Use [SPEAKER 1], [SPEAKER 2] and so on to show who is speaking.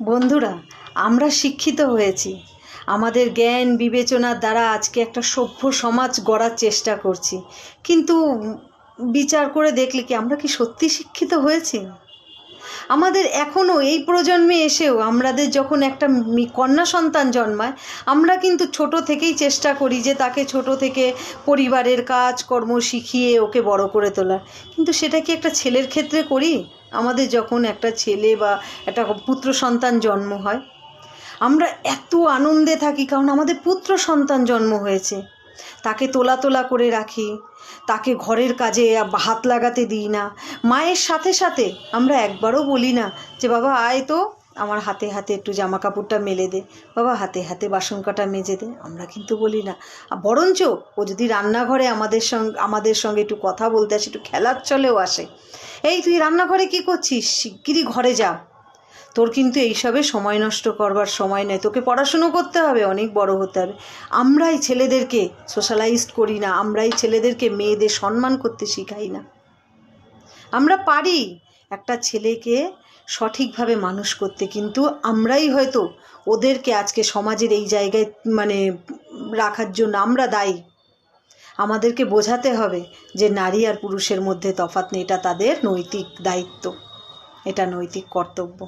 [SPEAKER 1] বন্ধুরা, আমরা শিক্ষিত হয়েছি, আমাদের জ্ঞান বিবেচনার দ্বারা আজকে একটা সভ্য সমাজ গড়ার চেষ্টা করছি, কিন্তু বিচার করে দেখলে কি আমরা কি সত্যি শিক্ষিত হয়েছি? আমাদের এখনও এই প্রজন্মে এসেও আমাদের যখন একটা কন্যা সন্তান জন্মায়, আমরা কিন্তু ছোট থেকেই চেষ্টা করি যে তাকে ছোট থেকে পরিবারের কাজকর্ম শিখিয়ে ওকে বড় করে তোলার। কিন্তু সেটা কি একটা ছেলের ক্ষেত্রে করি? আমাদের যখন একটা ছেলে বা একটা পুত্র সন্তান জন্ম হয়, আমরা এত আনন্দে থাকি কারণ আমাদের পুত্র সন্তান জন্ম হয়েছে। তাকে তোলা তোলা করে রাখি, তাকে ঘরের কাজে হাত লাগাতে দিই না। মায়ের সাথে সাথে আমরা একবারও বলি না যে বাবা আয় তো আমার হাতে হাতে একটু জামা কাপড়টা মেলে দে, বাবা হাতে হাতে বাসন কাটা মেজে দে। আমরা কিন্তু বলি না। বরঞ্চ ও যদি রান্নাঘরে আমাদের সঙ্গে একটু কথা বলতে আসে, একটু খেলার চলেও আসে, এই তুই রান্নাঘরে কী করছিস, শিগগিরই ঘরে যা, তোর কিন্তু এইসবে সময় নষ্ট করবার সময় নেই, তোকে পড়াশুনো করতে হবে, অনেক বড় হতে হবে। আমরাই ছেলেদেরকে সোশ্যালাইজড করি না, আমরাই ছেলেদেরকে মেয়েদের সম্মান করতে শেখাই না। আমরা পারি একটা ছেলেকে সঠিকভাবে মানুষ করতে, কিন্তু আমরাই হয়তো ওদেরকে আজকে সমাজের এই জায়গায় রাখার জন্য আমরা দায়ী। আমাদেরকে বোঝাতে হবে যে নারী আর পুরুষের মধ্যে তফাৎ নেই, এটা তাদের নৈতিক দায়িত্ব, এটা নৈতিক কর্তব্য।